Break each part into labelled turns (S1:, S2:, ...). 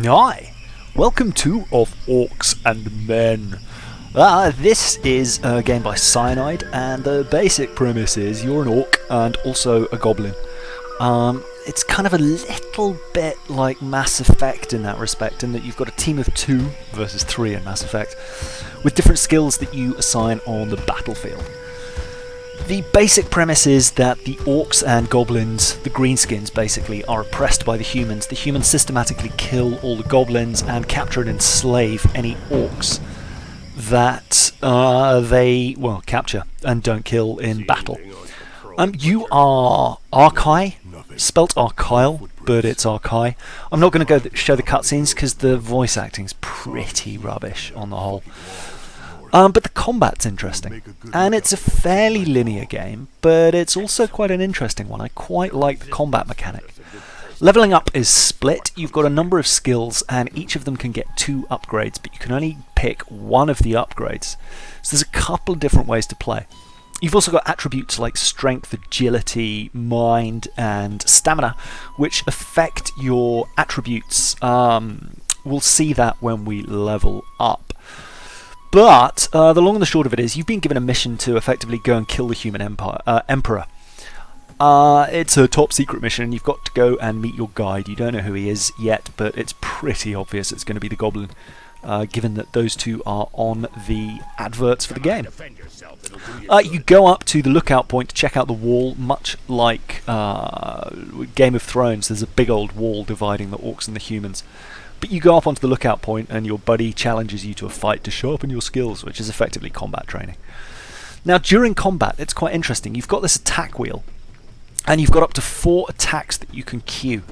S1: Hi, welcome to Of Orcs and Men. This is a game by Cyanide, and the basic premise is you're an orc and also a goblin. It's kind of a little bit like Mass Effect in that respect, in that you've got a team of 2 versus 3 in Mass Effect, with different skills that you assign on the battlefield. The basic premise is that the orcs and goblins, the greenskins basically, are oppressed by the humans. The humans systematically kill all the goblins and capture and enslave any orcs that they capture and don't kill in battle. You are Arkail, spelt Arkail, but it's Arkail. I'm not going to go show the cutscenes because the voice acting's pretty rubbish on the whole. But the combat's interesting, and it's a fairly linear game, but it's also quite an interesting one. I quite like the combat mechanic. Leveling up is split. You've got a number of skills, and each of them can get 2 upgrades, but you can only pick one of the upgrades. So there's a couple of different ways to play. You've also got attributes like strength, agility, mind, and stamina, which affect your attributes. We'll see that when we level up. But the long and the short of it is, you've been given a mission to effectively go and kill the human emperor. It's a top secret mission, and you've got to go and meet your guide. You don't know who he is yet, but it's pretty obvious it's going to be the goblin, given that those 2 are on the adverts for the game. You go up to the lookout point to check out the wall, much like Game of Thrones. There's a big old wall dividing the orcs and the humans. But you go up onto the lookout point and your buddy challenges you to a fight to sharpen your skills, which is effectively combat training. Now, during combat, it's quite interesting. You've got this attack wheel, and you've got up to 4 attacks that you can queue.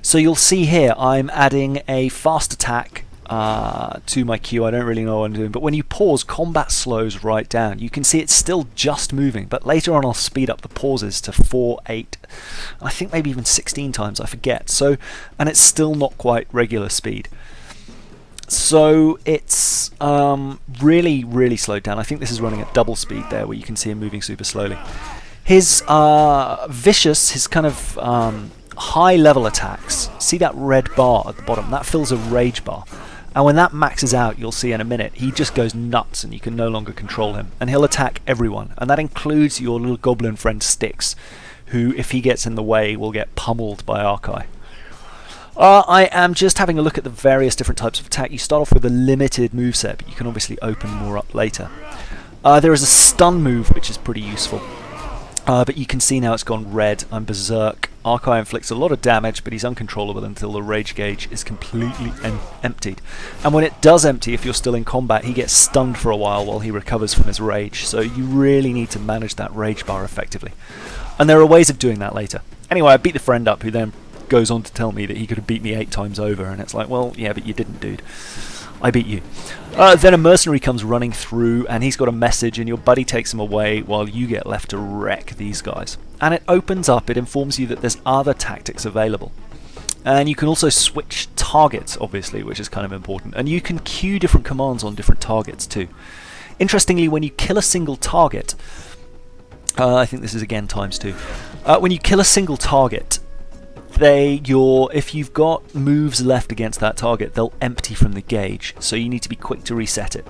S1: So you'll see here, I'm adding a fast attack to my queue. I don't really know what I'm doing, but when you pause, combat slows right down. You can see it's still just moving, but later on I'll speed up the pauses to 4, 8, I think maybe even 16 times, I forget. And it's still not quite regular speed. So it's really, really slowed down. I think this is running at double speed there, where you can see him moving super slowly. His vicious, his kind of high level attacks, see that red bar at the bottom? That fills a rage bar. And when that maxes out, you'll see in a minute, he just goes nuts and you can no longer control him. And he'll attack everyone. And that includes your little goblin friend Styx, who, if he gets in the way, will get pummeled by Arkail. I am just having a look at the various different types of attack. You start off with a limited moveset, but you can obviously open more up later. There is a stun move, which is pretty useful. But you can see now it's gone red. I'm berserk. Arkail inflicts a lot of damage, but he's uncontrollable until the rage gauge is completely emptied. And when it does empty, if you're still in combat, he gets stunned for a while he recovers from his rage. So you really need to manage that rage bar effectively. And there are ways of doing that later. Anyway, I beat the friend up, who then goes on to tell me that he could have beat me 8 times over. And it's like, well, yeah, but you didn't, dude. I beat you. Then a mercenary comes running through, and he's got a message, and your buddy takes him away while you get left to wreck these guys. And it opens up, it informs you that there's other tactics available. And you can also switch targets, obviously, which is kind of important. And you can queue different commands on different targets too. Interestingly, when you kill a single target, I think this is again ×2. When you kill a single target, if you've got moves left against that target, they'll empty from the gauge, so you need to be quick to reset it.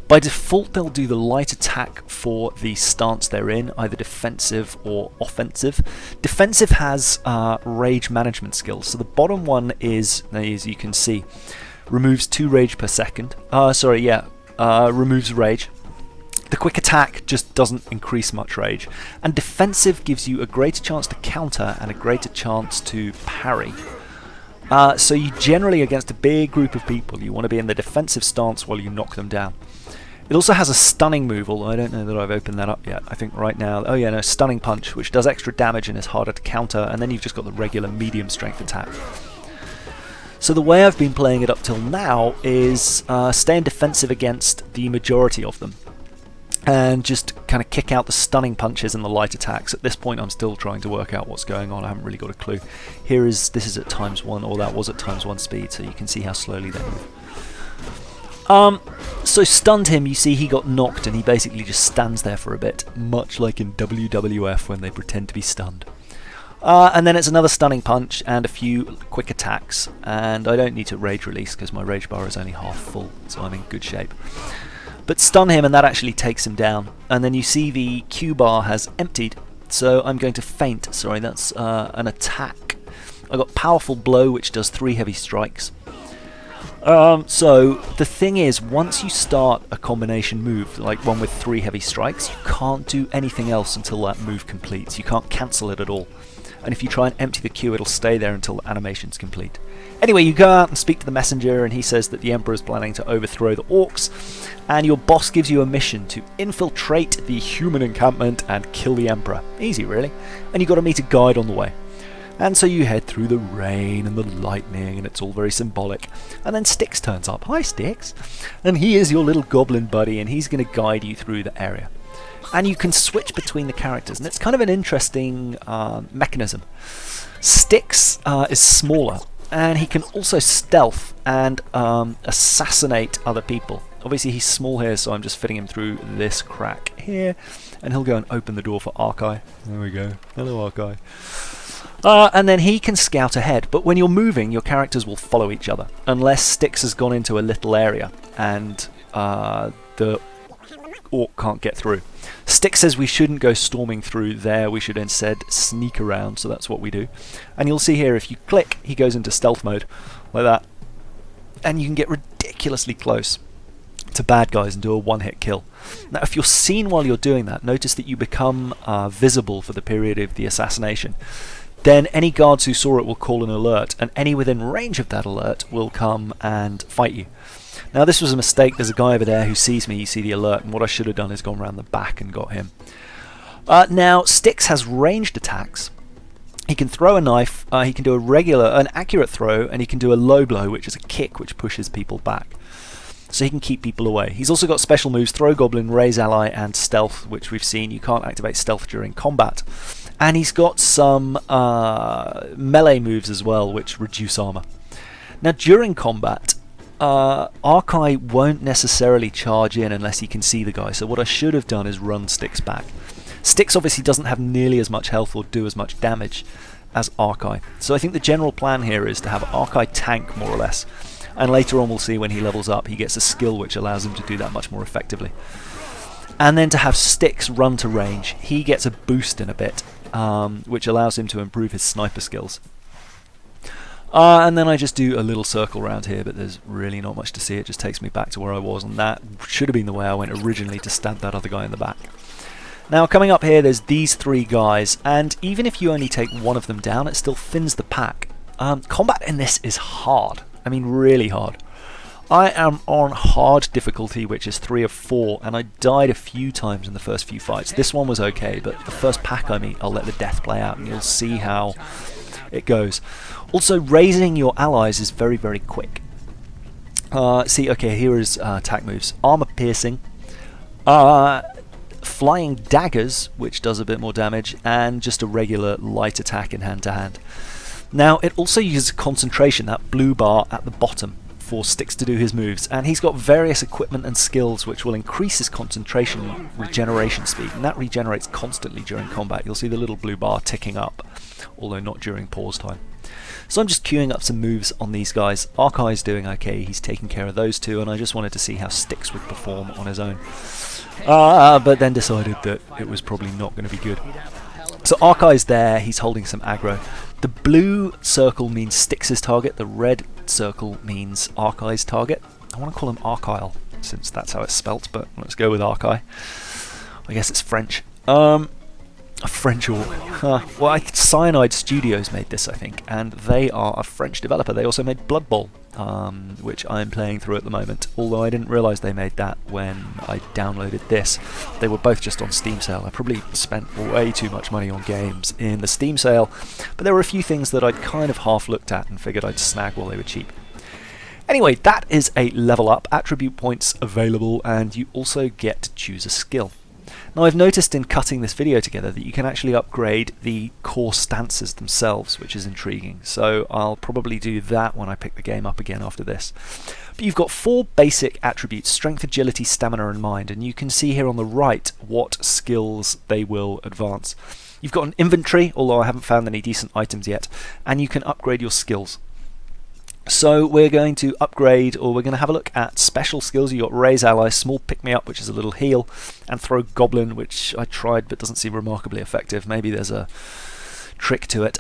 S1: By default, they'll do the light attack for the stance they're in, either defensive or offensive. Defensive has rage management skills, so the bottom one is, as you can see, removes 2 rage per second. Removes rage. The quick attack just doesn't increase much rage. And defensive gives you a greater chance to counter and a greater chance to parry. So you generally, against a big group of people, you want to be in the defensive stance while you knock them down. It also has a stunning move, although I don't know that I've opened that up yet. I think right now, stunning punch, which does extra damage and is harder to counter, and then you've just got the regular medium strength attack. So the way I've been playing it up till now is staying defensive against the majority of them, and just kind of kick out the stunning punches and the light attacks. At this point, I'm still trying to work out what's going on. I haven't really got a clue. This is at ×1, or that was at ×1 speed, so you can see how slowly they move. So stunned him, you see he got knocked, and he basically just stands there for a bit, much like in WWF when they pretend to be stunned. And then it's another stunning punch and a few quick attacks, and I don't need to rage release because my rage bar is only half full, so I'm in good shape. But stun him and that actually takes him down, and then you see the Q bar has emptied, so I'm going to feint. Sorry, that's an attack. I got powerful blow, which does 3 heavy strikes. So the thing is, once you start a combination move, like one with 3 heavy strikes, you can't do anything else until that move completes. You can't cancel it at all. And if you try and empty the queue, it'll stay there until the animation's complete. Anyway, you go out and speak to the messenger, and he says that the Emperor is planning to overthrow the Orcs, and your boss gives you a mission to infiltrate the human encampment and kill the Emperor. Easy, really. And you've got to meet a guide on the way. And so you head through the rain and the lightning, and it's all very symbolic. And then Styx turns up. Hi, Styx. And he is your little goblin buddy, and he's going to guide you through the area. And you can switch between the characters, and it's kind of an interesting mechanism. Styx is smaller, and he can also stealth and assassinate other people. Obviously he's small here, so I'm just fitting him through this crack here, and he'll go and open the door for Arkail. There we go. Hello, Arkail. And then he can scout ahead, but when you're moving, your characters will follow each other, unless Styx has gone into a little area and the Orc can't get through. Styx says we shouldn't go storming through there, we should instead sneak around, so that's what we do. And you'll see here, if you click, he goes into stealth mode, like that. And you can get ridiculously close to bad guys and do a one-hit kill. Now, if you're seen while you're doing that, notice that you become visible for the period of the assassination. Then any guards who saw it will call an alert, and any within range of that alert will come and fight you. Now, this was a mistake. There's a guy over there who sees me, you see the alert, and what I should have done is gone around the back and got him. Now, Styx has ranged attacks. He can throw a knife, he can do an accurate throw, and he can do a low blow, which is a kick which pushes people back. So he can keep people away. He's also got special moves, Throw Goblin, Raise Ally, and Stealth, which we've seen. You can't activate Stealth during combat. And he's got some melee moves as well, which reduce armor. Now, during combat, Arkail won't necessarily charge in unless he can see the guy, so what I should have done is run Styx back. Styx obviously doesn't have nearly as much health or do as much damage as Arkail, so I think the general plan here is to have Arkail tank more or less, and later on we'll see when he levels up he gets a skill which allows him to do that much more effectively. And then to have Styx run to range, he gets a boost in a bit, which allows him to improve his sniper skills. And then I just do a little circle around here, but there's really not much to see. It just takes me back to where I was, and that should have been the way I went originally to stab that other guy in the back. Now, coming up here, there's these 3 guys, and even if you only take one of them down, it still thins the pack. Combat in this is hard. I mean, really hard. I am on hard difficulty, which is 3 of 4, and I died a few times in the first few fights. This one was okay, but the first pack I meet, I'll let the death play out, and you'll see how it goes. Also, raising your allies is very, very quick. See, okay, here is attack moves. Armor piercing, flying daggers, which does a bit more damage, and just a regular light attack in hand-to-hand. Now, it also uses concentration, that blue bar at the bottom, for Styx to do his moves, and he's got various equipment and skills which will increase his concentration regeneration speed, and that regenerates constantly during combat. You'll see the little blue bar ticking up, although not during pause time. So I'm just queuing up some moves on these guys. Arkail's doing okay, he's taking care of those 2, and I just wanted to see how Styx would perform on his own. But then decided that it was probably not going to be good. So Arkail's there, he's holding some aggro. The blue circle means Styx's target, the red circle means Arkail's target. I want to call him Arkail, since that's how it's spelt, but let's go with Arkail. I guess it's French. A French orc. Well, Cyanide Studios made this, I think, and they are a French developer. They also made Blood Bowl, which I'm playing through at the moment, although I didn't realise they made that when I downloaded this. They were both just on Steam sale. I probably spent way too much money on games in the Steam sale, but there were a few things that I'd kind of half looked at and figured I'd snag while they were cheap. Anyway, that is a level up, attribute points available, and you also get to choose a skill. Now, I've noticed in cutting this video together that you can actually upgrade the core stances themselves, which is intriguing, so I'll probably do that when I pick the game up again after this. But you've got 4 basic attributes: strength, agility, stamina and mind, and you can see here on the right what skills they will advance. You've got an inventory, although I haven't found any decent items yet, and you can upgrade your skills. So we're going to upgrade, or we're going to have a look at special skills. You've got Raise Ally, Small Pick Me Up, which is a little heal, and Throw Goblin, which I tried but doesn't seem remarkably effective. Maybe there's a trick to it.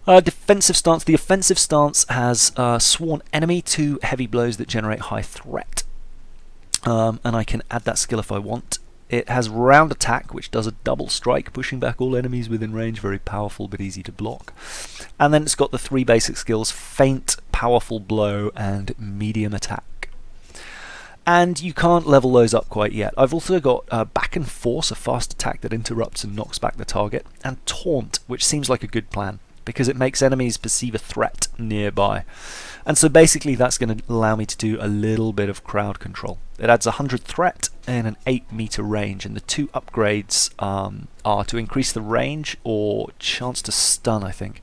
S1: Defensive stance. The offensive stance has Sworn Enemy, 2 heavy blows that generate high threat. And I can add that skill if I want. It has Round Attack, which does a double strike, pushing back all enemies within range. Very powerful but easy to block. And then it's got the 3 basic skills: Feint, Powerful Blow, and Medium Attack. And you can't level those up quite yet. I've also got Back and Force, a fast attack that interrupts and knocks back the target, and Taunt, which seems like a good plan, because it makes enemies perceive a threat nearby. And so basically that's going to allow me to do a little bit of crowd control. It adds 100 threat and an 8-meter range, and the 2 upgrades are to increase the range or chance to stun, I think.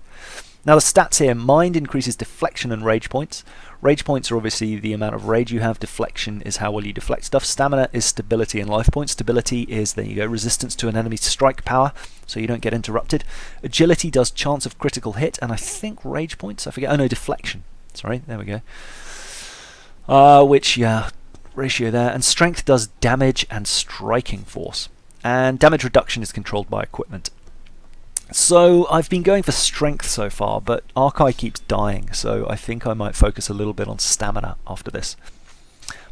S1: Now the stats here: Mind increases deflection and rage points. Rage points are obviously the amount of rage you have. Deflection is how well you deflect stuff. Stamina is stability and life points. Stability is, there you go, resistance to an enemy's strike power, so you don't get interrupted. Agility does chance of critical hit, and I think rage points, I forget, oh no, deflection. Sorry, there we go. Which, yeah, ratio there. And strength does damage and striking force. And damage reduction is controlled by equipment. So I've been going for strength so far, but Arkail keeps dying, so I think I might focus a little bit on stamina after this.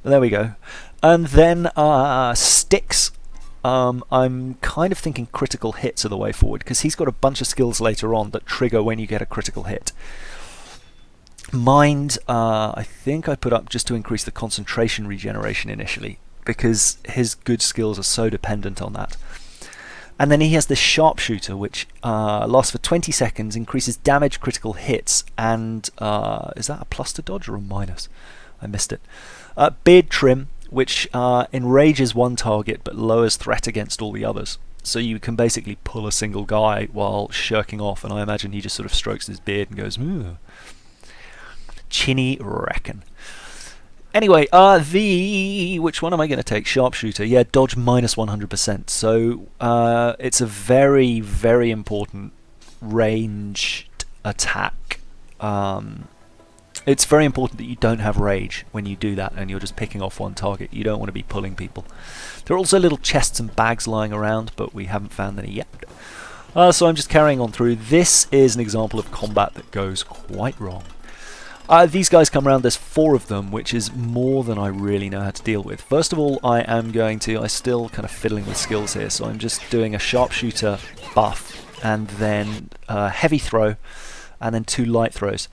S1: But there we go. And then Styx. I'm kind of thinking critical hits are the way forward, because he's got a bunch of skills later on that trigger when you get a critical hit. Mind, I think I put up just to increase the concentration regeneration initially, because his good skills are so dependent on that. And then he has this Sharpshooter, which lasts for 20 seconds, increases damage, critical hits, and is that a plus to dodge or a minus? I missed it. Beard Trim, which enrages one target but lowers threat against all the others. So you can basically pull a single guy while shirking off, and I imagine he just sort of strokes his beard and goes, "Ooh." Chinny reckon. Anyway, which one am I going to take? Sharpshooter. Yeah, dodge minus 100%. So it's a very, very important ranged attack. It's very important that you don't have rage when you do that and you're just picking off one target. You don't want to be pulling people. There are also little chests and bags lying around, but we haven't found any yet. So I'm just carrying on through. This is an example of combat that goes quite wrong. These guys come around, there's 4 of them, which is more than I really know how to deal with. First of all, I'm still kind of fiddling with skills here, so I'm just doing a Sharpshooter buff, and then heavy throw, and then 2 light throws.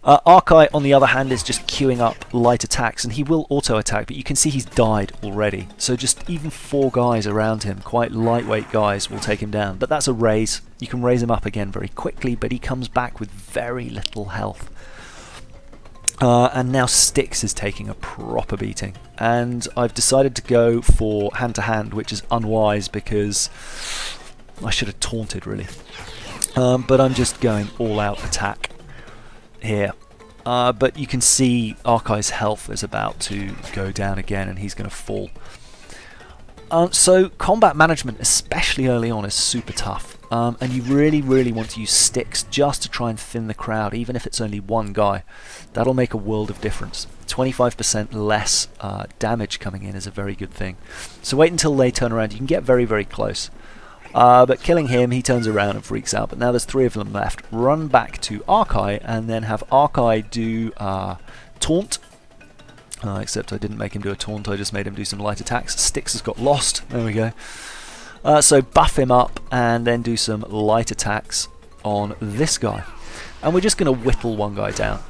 S1: Arkail, on the other hand, is just queuing up light attacks, and he will auto-attack, but you can see he's died already. So just even 4 guys around him, quite lightweight guys, will take him down. But that's a raise. You can raise him up again very quickly, but he comes back with very little health. And now Styx is taking a proper beating. And I've decided to go for hand-to-hand, which is unwise because I should have taunted, really. But I'm just going all-out attack here. But you can see Arkail's health is about to go down again, and he's going to fall. So combat management, especially early on, is super tough. And you really, really want to use Styx just to try and thin the crowd, even if it's only one guy. That'll make a world of difference. 25% less damage coming in is a very good thing. So wait until they turn around. You can get very, very close. But killing him, he turns around and freaks out. But now there's 3 of them left. Run back to Arkail and then have Arkail do taunt. Except I didn't make him do a taunt, I just made him do some light attacks. Styx has got lost. There we go. So buff him up and then do some light attacks on this guy. And we're just going to whittle one guy down.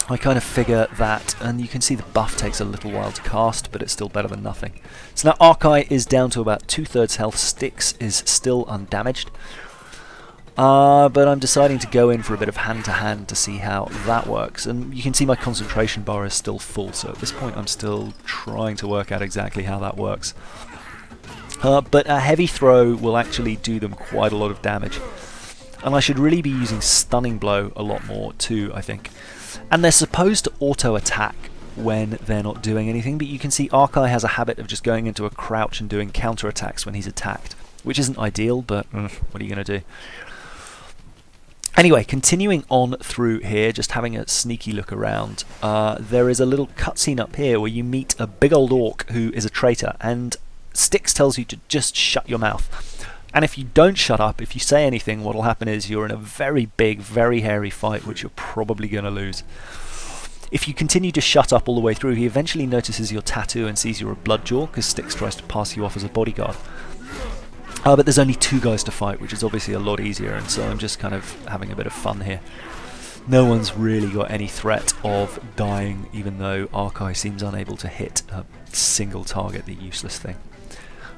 S1: I kind of figure that, and you can see the buff takes a little while to cast, but it's still better than nothing. So now Arkail is down to about 2/3 health. Styx is still undamaged. But I'm deciding to go in for a bit of hand-to-hand to see how that works. And you can see my concentration bar is still full, so at this point I'm still trying to work out exactly how that works. But a heavy throw will actually do them quite a lot of damage. And I should really be using Stunning Blow a lot more too, I think. And they're supposed to auto-attack when they're not doing anything, but you can see Arkail has a habit of just going into a crouch and doing counter-attacks when he's attacked. which isn't ideal, but what are you going to do? Anyway, continuing on through here, just having a sneaky look around, there is a little cutscene up here where you meet a big old orc who is a traitor, and Styx tells you to just shut your mouth. And if you don't shut up, if you say anything, what will happen is you're in a very big, very hairy fight, which you're probably going to lose. If you continue to shut up all the way through, he eventually notices your tattoo and sees you're a bloodjaw, because Styx tries to pass you off as a bodyguard. But there's only 2 guys to fight, which is obviously a lot easier, and so I'm just kind of having a bit of fun here. No one's really got any threat of dying, even though Arkail seems unable to hit a single target, the useless thing.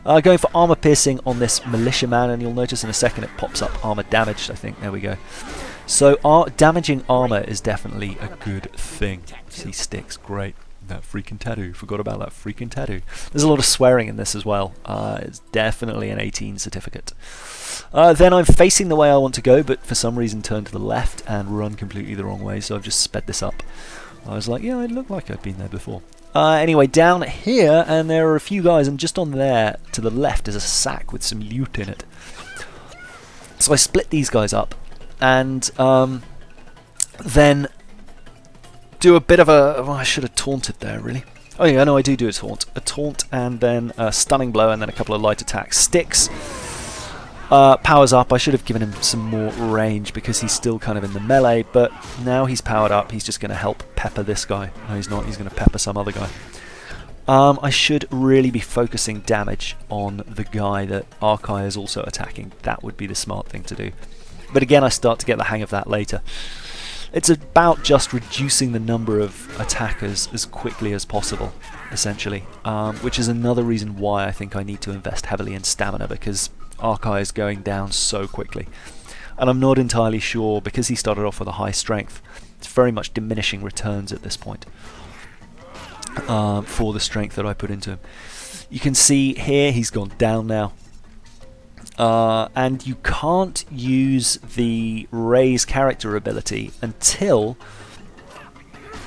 S1: Going for armor piercing on this militiaman, and you'll notice in a second it pops up armor damaged, I think. There we go. So damaging armor is definitely a good thing. See Styx, great. That freaking tattoo. Forgot about that freaking tattoo. There's a lot of swearing in this as well. It's definitely an 18 certificate. Then I'm facing the way I want to go, but for some reason turn to the left and run completely the wrong way, so I've just sped this up. I was like, yeah, it looked like I'd been there before. Anyway, down here, and there are a few guys, and just on there to the left is a sack with some loot in it. So I split these guys up, and then do a bit of a... Well, I should have taunted there, really. Oh yeah, no, I do a taunt. A taunt, and then a stunning blow, and then a couple of light attacks. Styx powers up. I should have given him some more range because he's still kind of in the melee, but now he's powered up. He's just going to help pepper this guy. No, he's not. He's going to pepper some other guy. I should really be focusing damage on the guy that Arkail is also attacking. That would be the smart thing to do. But again, I start to get the hang of that later. It's about just reducing the number of attackers as quickly as possible, essentially, which is another reason why I think I need to invest heavily in stamina, because Arkail is going down so quickly. And I'm not entirely sure, because he started off with a high strength, it's very much diminishing returns at this point for the strength that I put into him. You can see here he's gone down now. And you can't use the raise character ability until...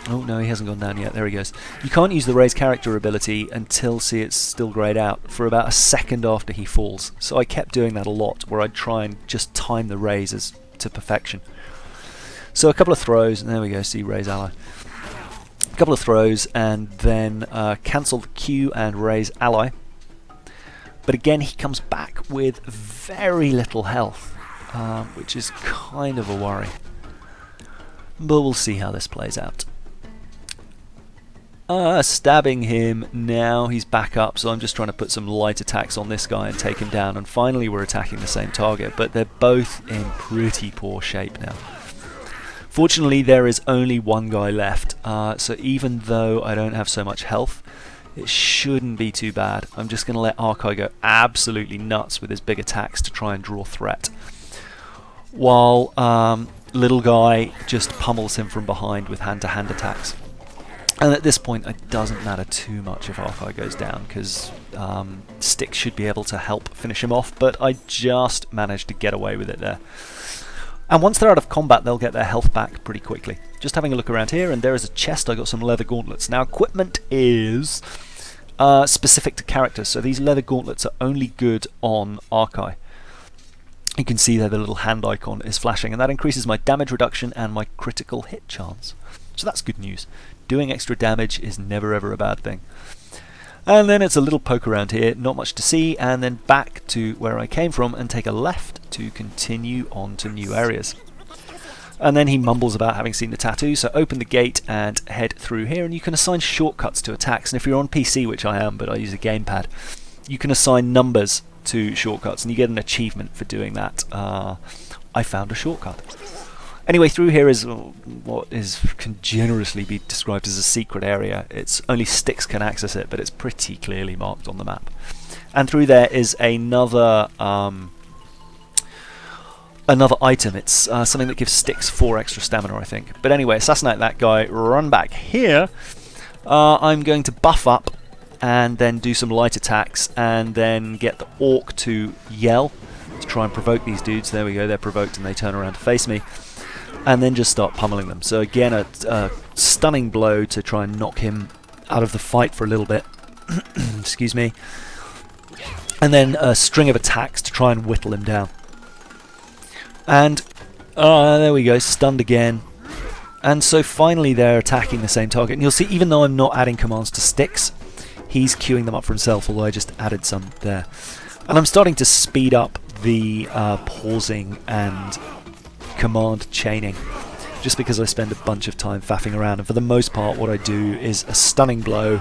S1: Oh no, he hasn't gone down yet. There he goes. You can't use the raise character ability until, see, it's still greyed out, for about a second after he falls. So I kept doing that a lot, where I'd try and just time the raises to perfection. So a couple of throws, and there we go, see, raise ally. A couple of throws, and then cancel the Q and raise ally. But again, he comes back with very little health, which is kind of a worry. But we'll see how this plays out. Stabbing him now, he's back up, so I'm just trying to put some light attacks on this guy and take him down, and finally we're attacking the same target, but they're both in pretty poor shape now. Fortunately, there is only one guy left, so even though I don't have so much health, it shouldn't be too bad. I'm just going to let Arkail go absolutely nuts with his big attacks to try and draw threat, while little guy just pummels him from behind with hand-to-hand attacks. And at this point it doesn't matter too much if Arkail goes down, because Styx should be able to help finish him off, but I just managed to get away with it there. And once they're out of combat, they'll get their health back pretty quickly. Just having a look around here, and there is a chest. I got some leather gauntlets. Now, equipment is specific to characters, so these leather gauntlets are only good on Arkail. You can see there the little hand icon is flashing, and that increases my damage reduction and my critical hit chance. So that's good news. Doing extra damage is never ever a bad thing. And then it's a little poke around here, not much to see, and then back to where I came from and take a left to continue on to new areas. And then he mumbles about having seen the tattoo, so open the gate and head through here, and you can assign shortcuts to attacks. And if you're on PC, which I am, but I use a gamepad, you can assign numbers to shortcuts, and you get an achievement for doing that. I found a shortcut. Anyway, through here is what can generously be described as a secret area. It's only Styx can access it, but it's pretty clearly marked on the map. And through there is another item. It's something that gives Styx 4 extra stamina, I think. But anyway, assassinate that guy, run back here. I'm going to buff up and then do some light attacks, and then get the orc to yell to try and provoke these dudes. There we go, they're provoked and they turn around to face me. And then just start pummeling them. So again, a stunning blow to try and knock him out of the fight for a little bit. Excuse me. and then a string of attacks to try and whittle him down. And there we go, stunned again. And so finally they're attacking the same target. And you'll see, even though I'm not adding commands to Styx, he's queuing them up for himself, although I just added some there. And I'm starting to speed up the pausing and command chaining, just because I spend a bunch of time faffing around. And for the most part, what I do is a stunning blow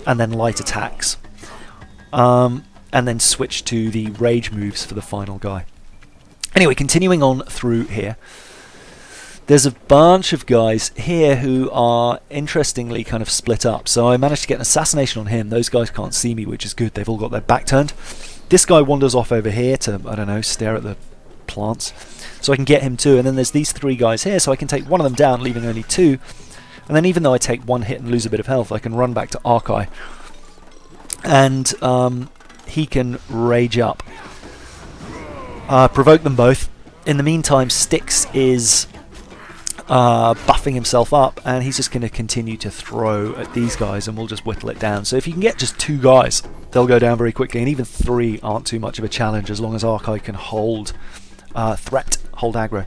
S1: and then light attacks. And then switch to the rage moves for the final guy. Anyway, continuing on through here. There's a bunch of guys here who are interestingly kind of split up. So I managed to get an assassination on him. Those guys can't see me, which is good. They've all got their back turned. This guy wanders off over here to, I don't know, stare at the plants. So I can get him too. And then there's these three guys here, so I can take one of them down, leaving only two. And then even though I take one hit and lose a bit of health, I can run back to Arkail. And he can rage up. Provoke them both. In the meantime, Styx is buffing himself up, and he's just going to continue to throw at these guys, and we'll just whittle it down. So if you can get just two guys, they'll go down very quickly, and even three aren't too much of a challenge as long as Arkail can hold hold aggro.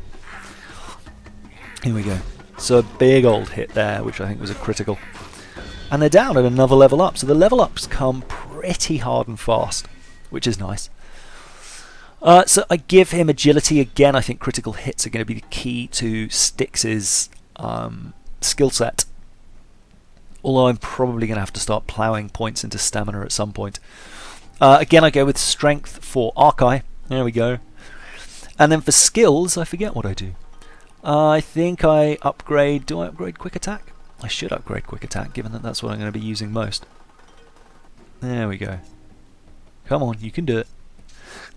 S1: Here we go. So a big old hit there, which I think was a critical. And they're down at another level up, so the level ups come pretty hard and fast, which is nice. So I give him agility again. I think critical hits are going to be the key to Styx's skill set. Although I'm probably going to have to start ploughing points into stamina at some point. Again, I go with strength for Arkail. There we go. And then for skills, I forget what I do. I think I upgrade... Do I upgrade quick attack? I should upgrade quick attack, given that that's what I'm going to be using most. There we go. Come on, you can do it.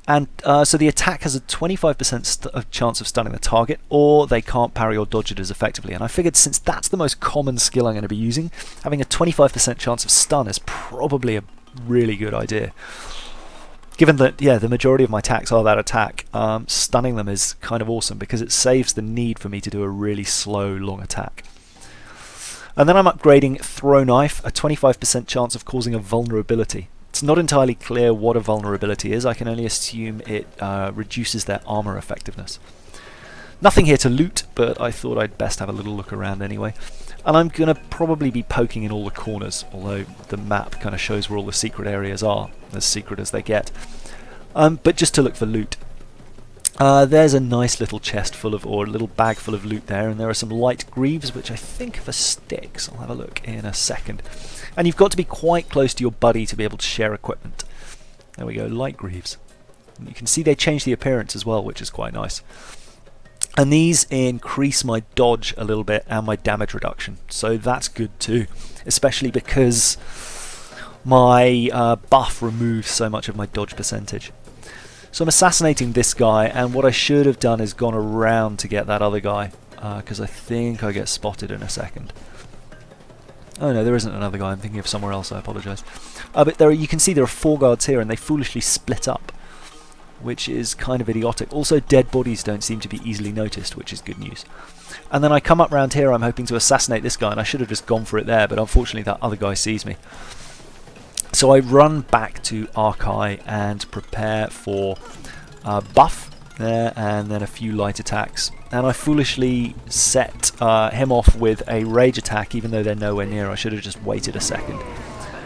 S1: And so the attack has a 25% chance of stunning the target, or they can't parry or dodge it as effectively. And I figured since that's the most common skill I'm going to be using, having a 25% chance of stun is probably a really good idea. Given that, yeah, the majority of my attacks are that attack, stunning them is kind of awesome because it saves the need for me to do a really slow, long attack. And then I'm upgrading Throw Knife, a 25% chance of causing a vulnerability. It's not entirely clear what a vulnerability is. I can only assume it reduces their armor effectiveness. Nothing here to loot, but I thought I'd best have a little look around anyway. And I'm going to probably be poking in all the corners, although the map kind of shows where all the secret areas are, as secret as they get. But just to look for loot. There's a nice little chest full of, or a little bag full of loot there, and there are some light greaves, which I think are for Styx. I'll have a look in a second. And you've got to be quite close to your buddy to be able to share equipment. There we go, light greaves. And you can see they change the appearance as well, which is quite nice. And these increase my dodge a little bit and my damage reduction, so that's good too, especially because my buff removes so much of my dodge percentage. So I'm assassinating this guy, and what I should have done is gone around to get that other guy, because I think I get spotted in a second. Oh no, there isn't another guy, I'm thinking of somewhere else, I apologise. But you can see there are 4 guards here, and they foolishly split up, which is kind of idiotic. Also, dead bodies don't seem to be easily noticed, which is good news. And then I come up round here, I'm hoping to assassinate this guy, and I should have just gone for it there, but unfortunately that other guy sees me. So I run back to Arkail and prepare for buff there, and then a few light attacks. And I foolishly set him off with a rage attack, even though they're nowhere near. I should have just waited a second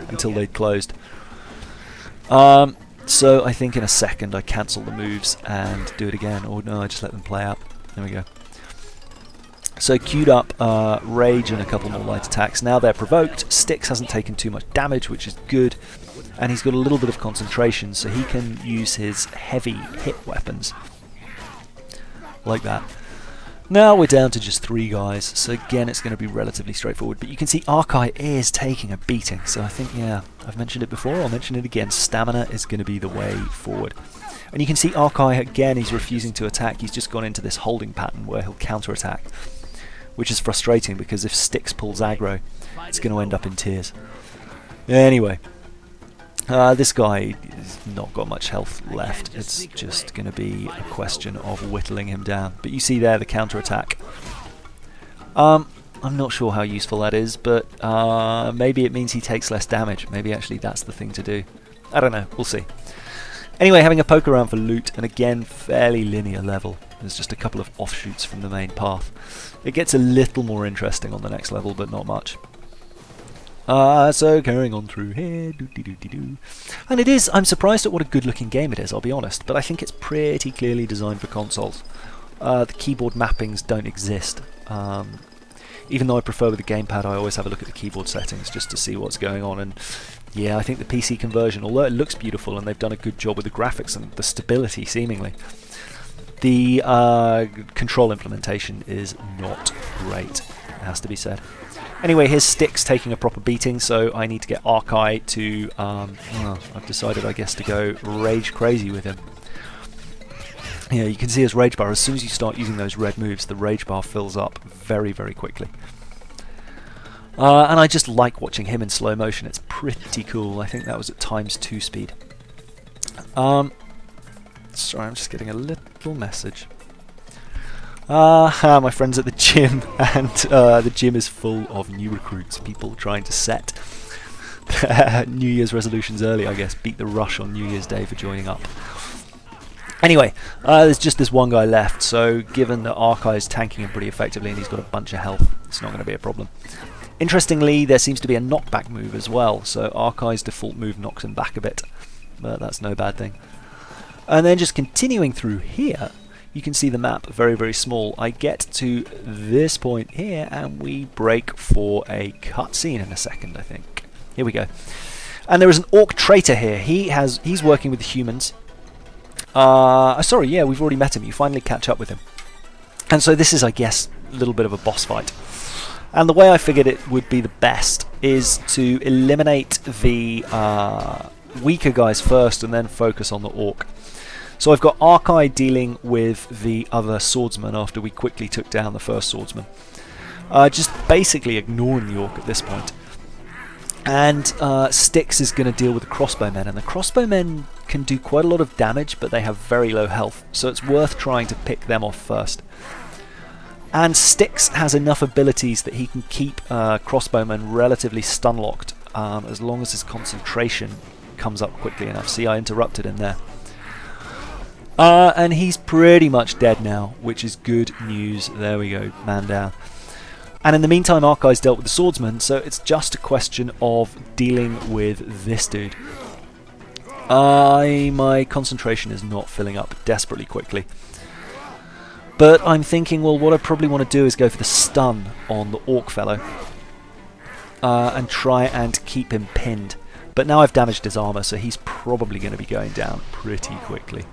S1: until they'd closed. So I think in a second I cancel the moves and do it again. Or no, I just let them play out. There we go. So queued up rage and a couple more light attacks. Now they're provoked. Styx hasn't taken too much damage, which is good. And he's got a little bit of concentration, so he can use his heavy hit weapons. Like that. Now we're down to just 3 guys, so again it's going to be relatively straightforward. But you can see Arkail is taking a beating, so I think, yeah, I've mentioned it before, I'll mention it again. Stamina is going to be the way forward. And you can see Arkail again, he's refusing to attack. He's just gone into this holding pattern where he'll counter-attack, which is frustrating because if Styx pulls aggro, it's going to end up in tears. Anyway, this guy has not got much health left. It's just going to be a question of whittling him down. But you see there the counter-attack. I'm not sure how useful that is, but maybe it means he takes less damage. Maybe actually that's the thing to do. I don't know, we'll see. Anyway, having a poke around for loot, and again, fairly linear level. There's just a couple of offshoots from the main path. It gets a little more interesting on the next level, but not much. So carrying on through here, doo-dee-doo-dee-doo. And it is, I'm surprised at what a good looking game it is, I'll be honest, but I think it's pretty clearly designed for consoles. The keyboard mappings don't exist. Even though I prefer with the gamepad, I always have a look at the keyboard settings just to see what's going on, and yeah, I think the PC conversion, although it looks beautiful and they've done a good job with the graphics and the stability seemingly, the control implementation is not great, it has to be said. Anyway, here's Styx taking a proper beating, so I need to get Arkail to, well, I've decided I guess to go rage crazy with him. Yeah, you can see his rage bar, as soon as you start using those red moves, the rage bar fills up very, very quickly. And I just like watching him in slow motion, it's pretty cool. I think that was at ×2 speed. Sorry, I'm just getting a little message. My friend's at the gym, and the gym is full of new recruits, people trying to set New Year's resolutions early, I guess, beat the rush on New Year's Day for joining up. Anyway, there's just this one guy left, so given that Arkail is tanking him pretty effectively and he's got a bunch of health, it's not going to be a problem. Interestingly, there seems to be a knockback move as well, so Arkail's default move knocks him back a bit, but that's no bad thing. And then just continuing through here, you can see the map very, very small. I get to this point here and we break for a cutscene in a second, I think. Here we go. And there is an orc traitor here. He's working with the humans. Sorry, yeah, we've already met him. You finally catch up with him. And so this is, I guess, a little bit of a boss fight. And the way I figured it would be the best is to eliminate the weaker guys first and then focus on the orc. So I've got Arkail dealing with the other swordsman after we quickly took down the first swordsman. Just basically ignoring the orc at this point. And Styx is going to deal with the crossbowmen, and the crossbowmen can do quite a lot of damage, but they have very low health, so it's worth trying to pick them off first. And Styx has enough abilities that he can keep crossbowmen relatively stun-locked as long as his concentration comes up quickly enough. See, I interrupted him there. And he's pretty much dead now, which is good news. There we go, man down. And in the meantime, Arkail's dealt with the swordsman, so it's just a question of dealing with this dude. My concentration is not filling up desperately quickly. But I'm thinking, well, what I probably want to do is go for the stun on the orc fellow. And try and keep him pinned. But now I've damaged his armor, so he's probably going to be going down pretty quickly.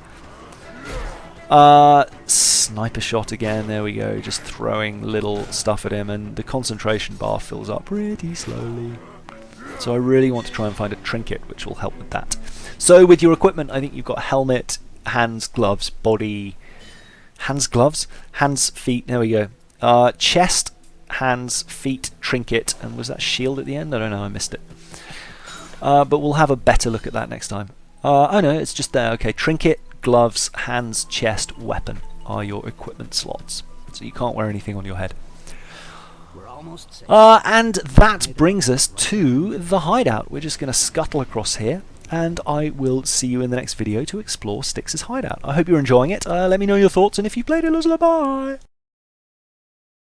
S1: Sniper shot again, there we go, just throwing little stuff at him, and the concentration bar fills up pretty slowly. So I really want to try and find a trinket which will help with that. So with your equipment, I think you've got helmet, hands, gloves, body, hands, gloves, hands, feet, there we go. Chest, hands, feet, trinket, and was that shield at the end? I don't know, I missed it. But we'll have a better look at that next time. Oh no, it's just there, okay, trinket, gloves, hands, chest, weapon are your equipment slots. So you can't wear anything on your head. And that brings us to the hideout. We're just going to scuttle across here, and I will see you in the next video to explore Styx's hideout. I hope you're enjoying it. Let me know your thoughts, and if you played it, bye!